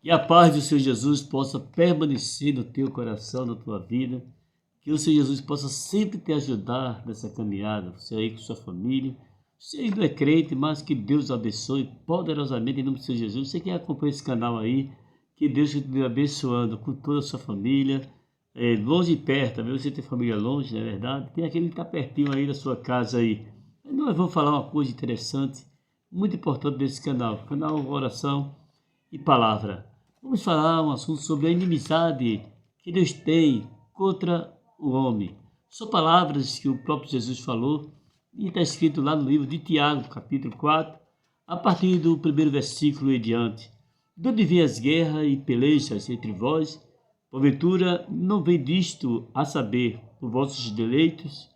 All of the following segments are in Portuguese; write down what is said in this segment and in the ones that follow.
Que a paz do Senhor Jesus possa permanecer no teu coração, na tua vida. Que o Senhor Jesus possa sempre te ajudar nessa caminhada. Você aí com sua família. Você aí não é crente, mas que Deus abençoe poderosamente em nome do Senhor Jesus. Você que acompanha esse canal aí, que Deus te abençoando com toda a sua família. Longe e perto, também você tem família longe, não é verdade? Tem aquele que está pertinho aí da sua casa aí. Nós vamos falar uma coisa interessante, muito importante desse canal Oração e Palavra. Vamos falar um assunto sobre a inimizade que Deus tem contra o homem. São palavras que o próprio Jesus falou e está escrito lá no livro de Tiago, capítulo 4, a partir do primeiro versículo em diante. De onde vêm as guerras e pelejas entre vós? Porventura não vem disto a saber os vossos deleitos,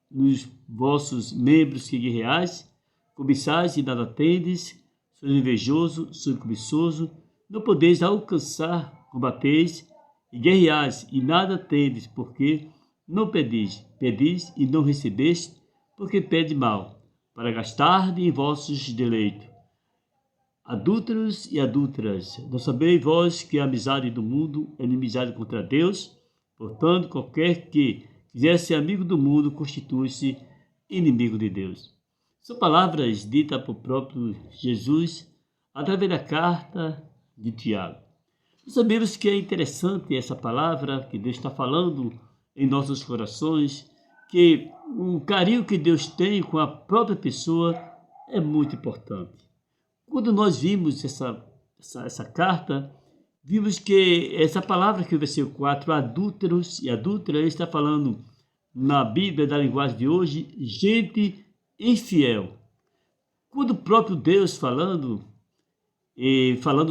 nos vossos membros que guerreais, cobiçais e nada tendes, sois invejoso, sois cobiçoso, não podeis alcançar, combateis e guerreais e nada tendes, porque não pedis, pedis e não recebeste, porque pede mal, para gastardes em vossos deleitos. Adúlteros e adúlteras, não sabeis vós que a amizade do mundo é inimizade contra Deus? Portanto, qualquer que quiser ser amigo do mundo constitui-se inimigo de Deus. São palavras ditas por próprio Jesus através da carta de Tiago. Nós sabemos que é interessante essa palavra que Deus está falando em nossos corações, que o carinho que Deus tem com a própria pessoa é muito importante. Quando nós vimos essa carta, vimos que essa palavra que o versículo 4, adúlteros e adúlteras, ele está falando na Bíblia, da linguagem de hoje, gente infiel. Quando o próprio Deus falando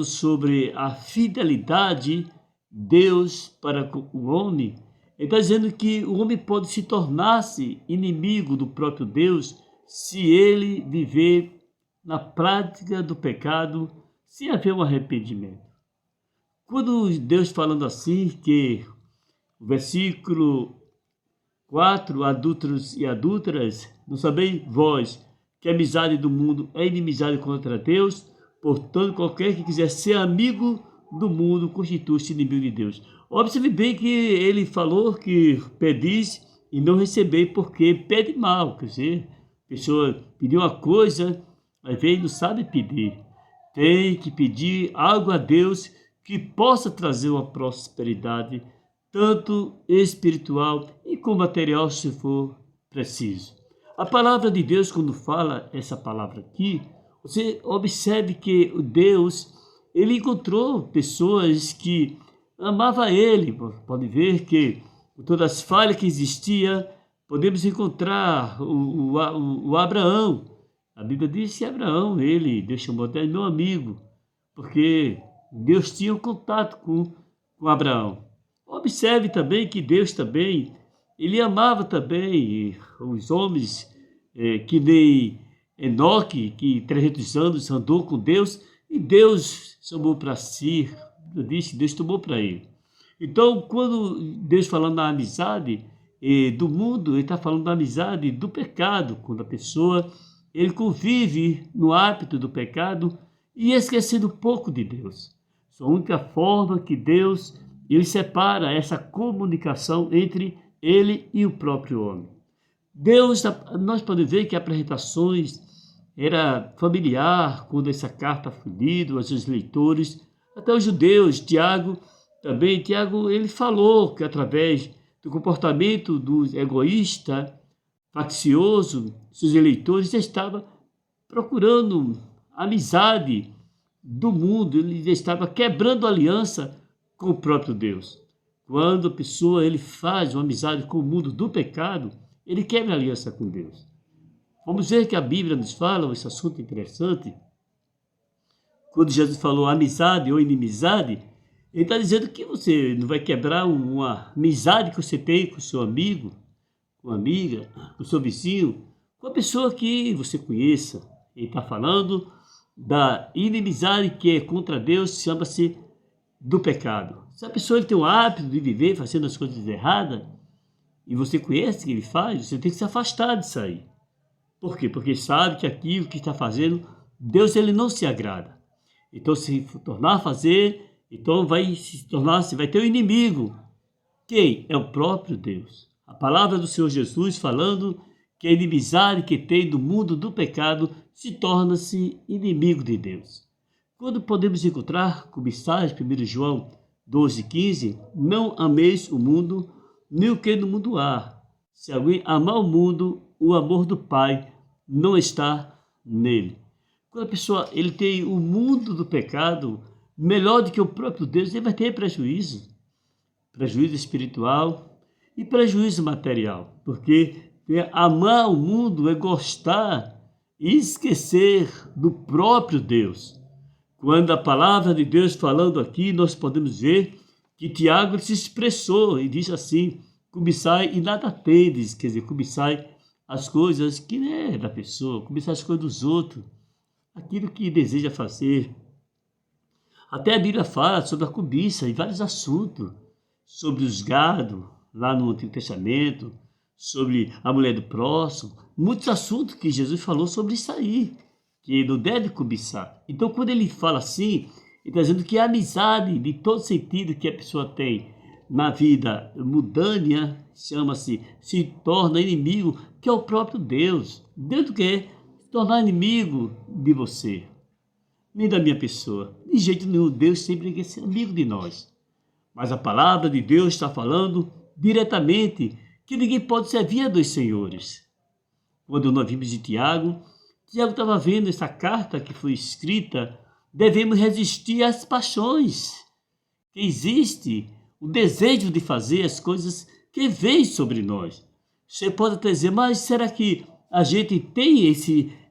sobre a fidelidade de Deus para o homem, ele está dizendo que o homem pode se tornar-se inimigo do próprio Deus se ele viver na prática do pecado, sem haver um arrependimento. Quando Deus falando assim, que o versículo 4, adúlteros e adúlteras, não sabeis vós que a amizade do mundo é inimizade contra Deus? Portanto, qualquer que quiser ser amigo do mundo constitui-se inimigo de Deus. Observe bem que ele falou que pedis e não recebeis, porque pede mal. Quer dizer, a pessoa pediu uma coisa, às vezes não sabe pedir. Tem que pedir algo a Deus que possa trazer uma prosperidade, tanto espiritual e como material, se for preciso. A palavra de Deus, quando fala essa palavra aqui, você observe que o Deus, ele encontrou pessoas que amavam ele. Pode ver que com todas as falhas que existiam, podemos encontrar o Abraão. A Bíblia diz que Abraão, Deus chamou até meu amigo, porque Deus tinha um contato com Abraão. Observe também que Deus também, ele amava também os homens, que nem Enoque, que 300 anos andou com Deus, e Deus chamou para si, disse que Deus tomou para ele. Então, quando Deus falando da amizade do mundo, ele está falando da amizade do pecado, quando a pessoa ele convive no hábito do pecado e esquecendo um pouco de Deus. A única forma que Deus ele separa essa comunicação entre ele e o próprio homem. Deus, nós podemos ver que apresentações era familiar quando essa carta foi lida aos seus leitores, até os judeus. Tiago ele falou que através do comportamento do egoísta, faccioso, seus eleitores estavam procurando amizade do mundo, ele estava quebrando aliança com o próprio Deus. Quando a pessoa ele faz uma amizade com o mundo do pecado, ele quebra aliança com Deus. Vamos ver que a Bíblia nos fala, esse assunto interessante, quando Jesus falou amizade ou inimizade, ele está dizendo que você não vai quebrar uma amizade que você tem com o seu amigo, com a amiga, com o seu vizinho, com a pessoa que você conheça. Ele está falando da inimizade que é contra Deus, chama-se do pecado. Se a pessoa ele tem o hábito de viver fazendo as coisas erradas, e você conhece o que ele faz, você tem que se afastar disso aí. Por quê? Porque sabe que aquilo que está fazendo, Deus ele não se agrada. Então, se tornar a fazer, Então vai se tornar, vai ter um inimigo. Quem? É o próprio Deus. A palavra do Senhor Jesus falando que a inimizade que tem do mundo do pecado se torna-se inimigo de Deus. Quando podemos encontrar cobiçais, 1 João 12,15, não ameis o mundo, nem o que no mundo há. Se alguém amar o mundo, o amor do Pai não está nele. Quando a pessoa ele tem o mundo do pecado melhor do que o próprio Deus, ele vai ter prejuízo espiritual e prejuízo material, porque amar o mundo é gostar e esquecer do próprio Deus. Quando a palavra de Deus falando aqui, nós podemos ver que Tiago se expressou e diz assim: cobiçai e nada tendes, quer dizer, cobiçai as coisas que não é da pessoa, cobiçai as coisas dos outros, aquilo que deseja fazer. Até a Bíblia fala sobre a cobiça em vários assuntos, sobre os gados, lá no Antigo Testamento, sobre a mulher do próximo, muitos assuntos que Jesus falou sobre isso aí, que não deve cobiçar. Então, quando ele fala assim, ele está dizendo que a amizade, de todo sentido que a pessoa tem na vida mundânea, chama-se, se torna inimigo, que é o próprio Deus. Deus quer se tornar inimigo de você, nem da minha pessoa. De jeito nenhum, Deus sempre quer ser amigo de nós. Mas a palavra de Deus está falando diretamente que ninguém pode servir a dois senhores. Quando nós vimos de Tiago estava vendo essa carta que foi escrita, devemos resistir às paixões que existe, o desejo de fazer as coisas que vem sobre nós. Você pode até dizer, mas será que a gente tem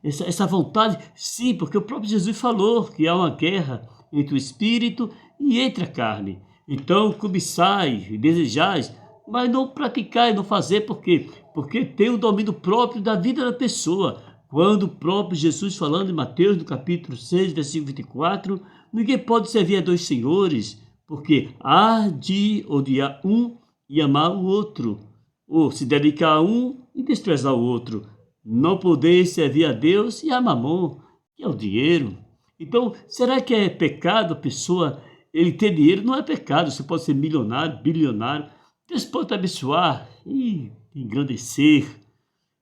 essa vontade? Sim, porque o próprio Jesus falou que há uma guerra entre o espírito e entre a carne. Então, cobiçai, desejais, mas não praticar e não fazer, por quê? Porque tem o domínio próprio da vida da pessoa. Quando o próprio Jesus falando em Mateus, no capítulo 6, versículo 24, ninguém pode servir a dois senhores, porque há de odiar um e amar o outro, ou se dedicar a um e desprezar o outro. Não podeis servir a Deus e a Mamon, que é o dinheiro. Então, será que é pecado a pessoa, ele ter dinheiro? Não é pecado, você pode ser milionário, bilionário, Deus pode te abençoar e engrandecer,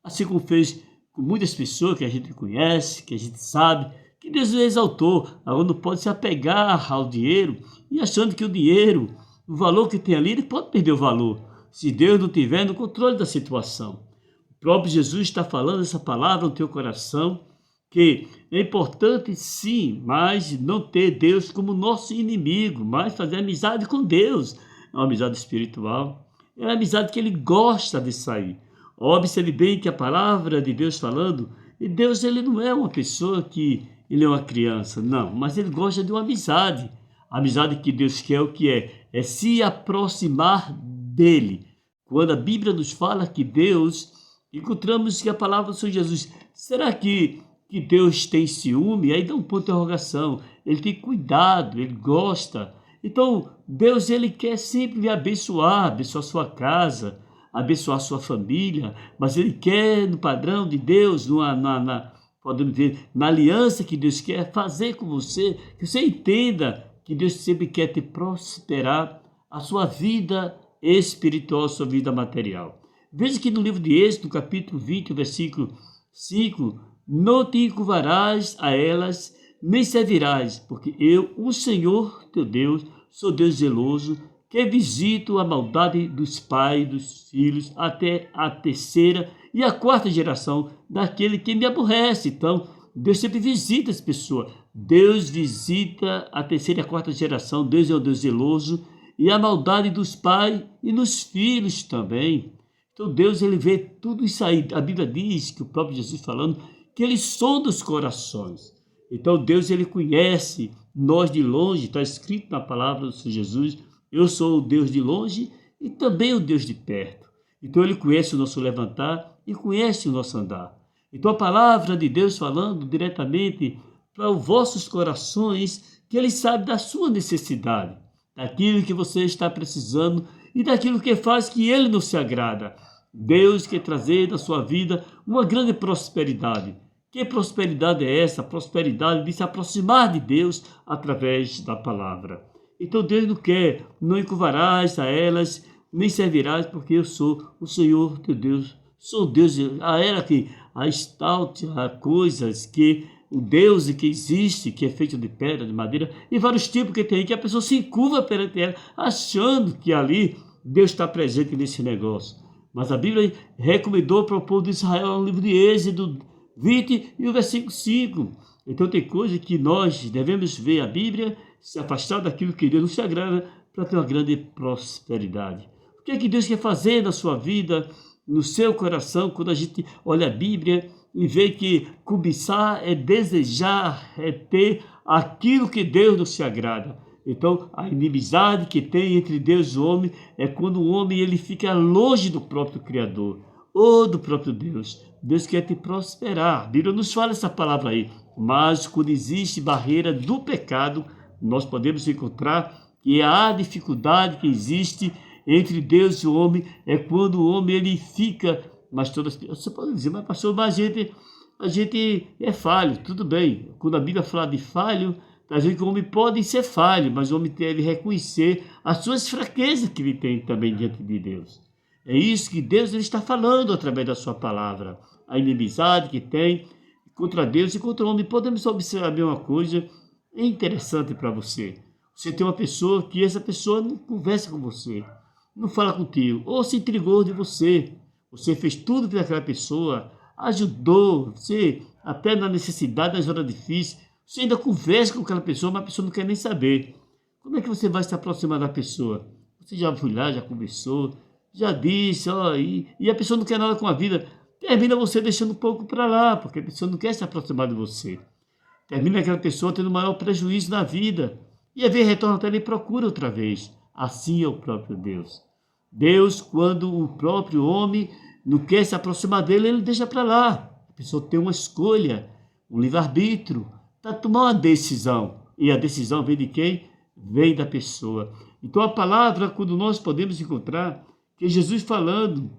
assim como fez com muitas pessoas que a gente conhece, que a gente sabe, que Deus exaltou. Agora não pode se apegar ao dinheiro e achando que o dinheiro, o valor que tem ali, ele pode perder o valor, se Deus não tiver no controle da situação. O próprio Jesus está falando essa palavra no teu coração, que é importante sim, mas não ter Deus como nosso inimigo, mas fazer amizade com Deus. É uma amizade espiritual, é uma amizade que ele gosta de sair. Observe bem que a palavra de Deus falando, e Deus ele não é uma pessoa que ele é uma criança, não, mas ele gosta de uma amizade. A amizade que Deus quer o que é se aproximar dele. Quando a Bíblia nos fala que Deus, encontramos que a palavra do Senhor Jesus, será que Deus tem ciúme? Aí dá um ponto de interrogação. Ele tem cuidado, ele gosta. Então, Deus ele quer sempre lhe abençoar, abençoar sua casa, abençoar sua família, mas ele quer, no padrão de Deus, podemos ver, na aliança que Deus quer fazer com você, que você entenda que Deus sempre quer te prosperar a sua vida espiritual, a sua vida material. Veja que no livro de Êxodo, capítulo 20, versículo 5, não te encurvarás a elas, nem servirás, porque eu, o Senhor teu Deus, sou Deus zeloso, que visito a maldade dos pais, dos filhos, até a terceira e a quarta geração daquele que me aborrece. Então, Deus sempre visita as pessoas. Deus visita a terceira e a quarta geração. Deus é um Deus zeloso. E a maldade dos pais e nos filhos também. Então, Deus ele vê tudo isso aí. A Bíblia diz, que o próprio Jesus falando, que ele sonda os corações. Então, Deus ele conhece nós de longe. Está escrito na palavra do Senhor Jesus, eu sou o Deus de longe e também o Deus de perto. Então ele conhece o nosso levantar e conhece o nosso andar. Então a palavra de Deus falando diretamente para os vossos corações, que ele sabe da sua necessidade, daquilo que você está precisando e daquilo que faz que ele não se agrada. Deus quer trazer na sua vida uma grande prosperidade. Que prosperidade é essa? A prosperidade de se aproximar de Deus através da palavra. Então Deus não quer, não encurvarás a elas, nem servirás, porque eu sou o Senhor teu Deus. Sou Deus, a era que a estalte, a coisas que o Deus que existe, que é feito de pedra, de madeira, e vários tipos que tem, que a pessoa se encurva perante ela, achando que ali Deus está presente nesse negócio. Mas a Bíblia recomendou para o povo de Israel no livro de Êxodo 20 e o versículo 5. Então tem coisa que nós devemos ver a Bíblia, se afastar daquilo que Deus nos agrada, para ter uma grande prosperidade. O que é que Deus quer fazer na sua vida, no seu coração, quando a gente olha a Bíblia e vê que cobiçar é desejar, é ter aquilo que Deus não se agrada. Então, a inimizade que tem entre Deus e o homem é quando o homem ele fica longe do próprio Criador ou do próprio Deus. Deus quer te prosperar. A Bíblia nos fala essa palavra aí. Mas quando existe barreira do pecado, nós podemos encontrar que a dificuldade que existe entre Deus e o homem é quando o homem ele fica, mas todas você pode dizer, mas pastor, mas a gente é falho, tudo bem. Quando a Bíblia fala de falho, a gente que o homem pode ser falho, mas o homem deve reconhecer as suas fraquezas que ele tem também diante de Deus. É isso que Deus ele está falando através da sua palavra. A inimizade que tem contra Deus e contra o homem. Podemos observar uma coisa interessante para você. Você tem uma pessoa que essa pessoa não conversa com você, não fala contigo, ou se intrigou de você. Você fez tudo para aquela pessoa, ajudou, você até na necessidade, nas horas difíceis, você ainda conversa com aquela pessoa, mas a pessoa não quer nem saber. Como é que você vai se aproximar da pessoa? Você já foi lá, já conversou, já disse, ó, e a pessoa não quer nada com a vida. Termina você deixando um pouco para lá, porque a pessoa não quer se aproximar de você. Termina aquela pessoa tendo maior prejuízo na vida. E a vez retorna até ele e procura outra vez. Assim é o próprio Deus. Deus, quando o próprio homem não quer se aproximar dele, ele deixa para lá. A pessoa tem uma escolha, um livre-arbítrio, para tomar uma decisão. E a decisão vem de quem? Vem da pessoa. Então a palavra, quando nós podemos encontrar, que Jesus falando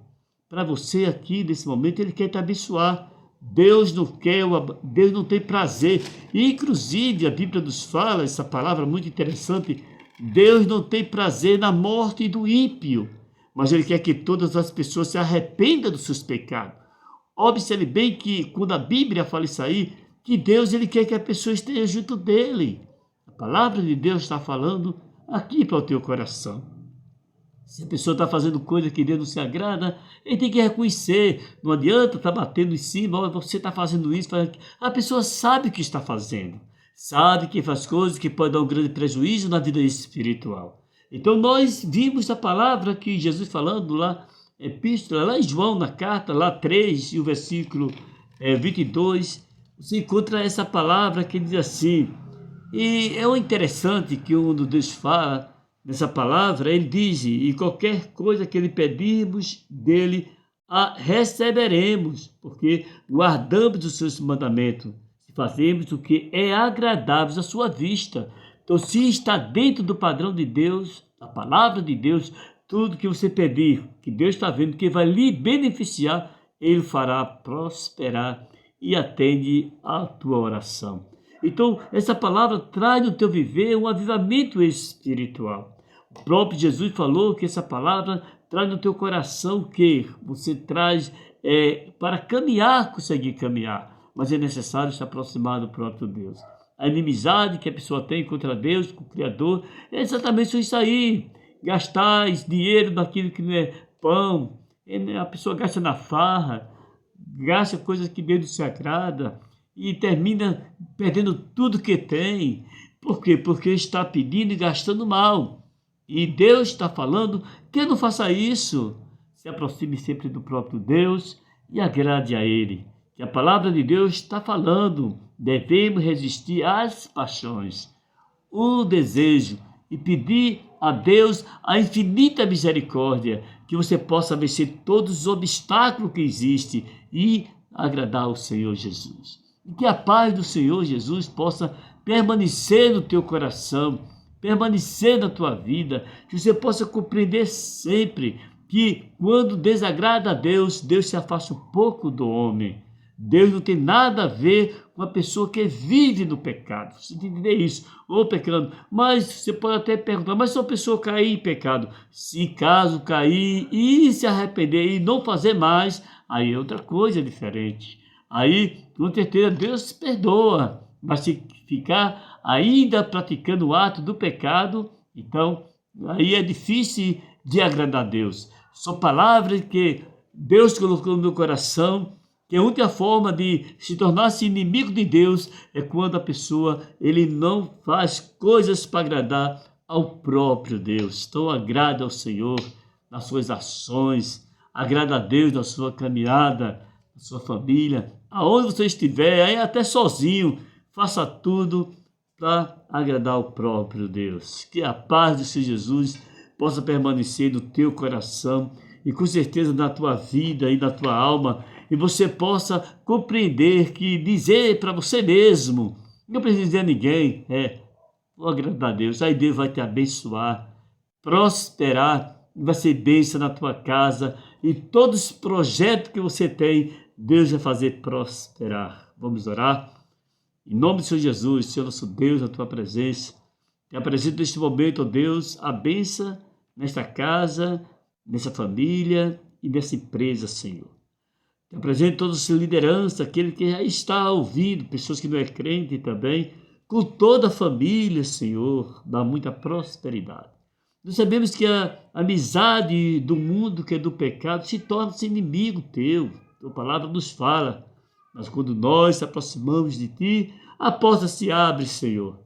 para você aqui, nesse momento, ele quer te abençoar. Deus não tem prazer. E, inclusive, a Bíblia nos fala, essa palavra muito interessante, Deus não tem prazer na morte do ímpio, mas ele quer que todas as pessoas se arrependam dos seus pecados. Observe bem que, quando a Bíblia fala isso aí, que Deus ele quer que a pessoa esteja junto dele. A palavra de Deus está falando aqui para o teu coração. Se a pessoa está fazendo coisa que Deus não se agrada, ele tem que reconhecer. Não adianta estar batendo em cima, olha, você está fazendo isso, fazendo aquilo. A pessoa sabe o que está fazendo. Sabe que faz coisas que podem dar um grande prejuízo na vida espiritual. Então nós vimos a palavra que Jesus falando lá, epístola, lá em João, na carta, lá 3, e o versículo 22, você encontra essa palavra que diz assim, e é o interessante que quando Deus fala nessa palavra, ele diz, e qualquer coisa que lhe pedirmos dele, a receberemos, porque guardamos os seus mandamentos, se fazemos o que é agradável à sua vista. Então, se está dentro do padrão de Deus, a palavra de Deus, tudo que você pedir, que Deus está vendo, que vai lhe beneficiar, ele fará prosperar e atende a tua oração. Então, essa palavra traz no teu viver um avivamento espiritual. O próprio Jesus falou que essa palavra traz no teu coração que você traz para caminhar, conseguir caminhar, mas é necessário se aproximar do próprio Deus. A inimizade que a pessoa tem contra Deus, com o Criador, é exatamente isso aí. Gastar dinheiro naquilo que não é pão, a pessoa gasta na farra, gasta coisas que Deus não se agrada e termina perdendo tudo que tem. Por quê? Porque está pedindo e gastando mal. E Deus está falando que não faça isso. Se aproxime sempre do próprio Deus e agrade a Ele. Que a palavra de Deus está falando. Devemos resistir às paixões, o desejo e pedir a Deus a infinita misericórdia, que você possa vencer todos os obstáculos que existem e agradar ao Senhor Jesus. E que a paz do Senhor Jesus possa permanecer no teu coração, permanecer na tua vida, que você possa compreender sempre que quando desagrada a Deus, Deus se afasta um pouco do homem. Deus não tem nada a ver com a pessoa que vive no pecado. Você tem que entender isso, ou pecando. Mas você pode até perguntar, mas se uma pessoa cair em pecado, se caso cair e se arrepender e não fazer mais, aí é outra coisa diferente. Aí, com certeza, Deus perdoa. Mas se ficar ainda praticando o ato do pecado, então aí é difícil de agradar a Deus. São palavras que Deus colocou no meu coração, que a única forma de se tornar-se inimigo de Deus é quando a pessoa ele não faz coisas para agradar ao próprio Deus. Então agrada ao Senhor nas suas ações, agrada a Deus na sua caminhada, na sua família, aonde você estiver, aí até sozinho, faça tudo para agradar ao próprio Deus. Que a paz do Senhor Jesus possa permanecer no teu coração e com certeza na tua vida e na tua alma, e você possa compreender que dizer para você mesmo, não precisa dizer a ninguém, vou agradar a Deus, aí Deus vai te abençoar, prosperar, vai ser bênção na tua casa, e todos os projetos que você tem, Deus vai fazer prosperar. Vamos orar? Em nome do Senhor Jesus, Senhor nosso Deus, na tua presença, te apresento neste momento, ó Deus, a bênção nesta casa, nessa família e nessa empresa, Senhor. Te apresento toda essa liderança, aquele que já está ouvindo, pessoas que não é crente também, com toda a família, Senhor, dá muita prosperidade. Nós sabemos que a amizade do mundo, que é do pecado, se torna-se inimigo teu. A palavra nos fala, mas quando nós se aproximamos de ti, a porta se abre, Senhor.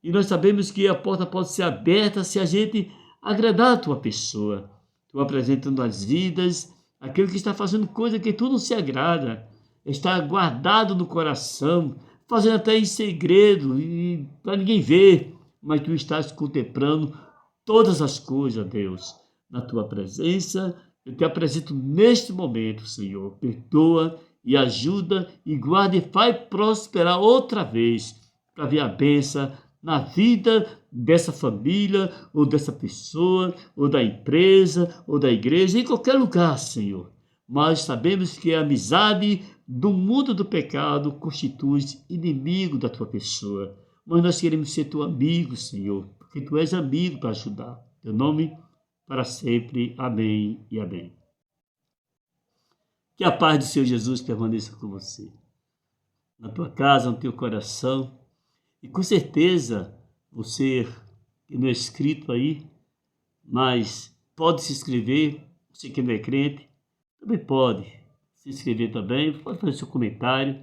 E nós sabemos que a porta pode ser aberta se a gente agradar a tua pessoa. Tu apresentando as vidas, aquele que está fazendo coisa que tu não se agrada, está guardado no coração, fazendo até em segredo, e para ninguém ver, mas tu estás contemplando todas as coisas, Deus, na tua presença. Eu te apresento neste momento, Senhor. Perdoa e ajuda e guarda e faz prosperar outra vez, para ver a bênção na vida dessa família, ou dessa pessoa, ou da empresa, ou da igreja, em qualquer lugar, Senhor. Mas sabemos que a amizade do mundo do pecado constitui inimigo da tua pessoa. Mas nós queremos ser teu amigo, Senhor, porque tu és amigo para ajudar. Teu nome para sempre. Amém e amém. Que a paz do Senhor Jesus permaneça com você, na tua casa, no teu coração. E com certeza, você que não é inscrito aí, mas pode se inscrever, você que não é crente, também pode se inscrever também, pode fazer seu comentário,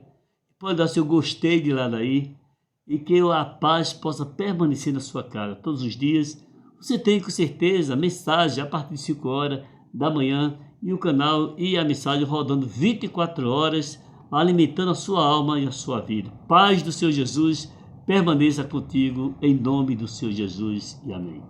pode dar seu gostei de lá daí, e que a paz possa permanecer na sua casa todos os dias. Você tem com certeza mensagem a partir de 5 horas da manhã, e o canal e a mensagem rodando 24 horas, alimentando a sua alma e a sua vida. Paz do Senhor Jesus permaneça contigo, em nome do Senhor Jesus, e amém.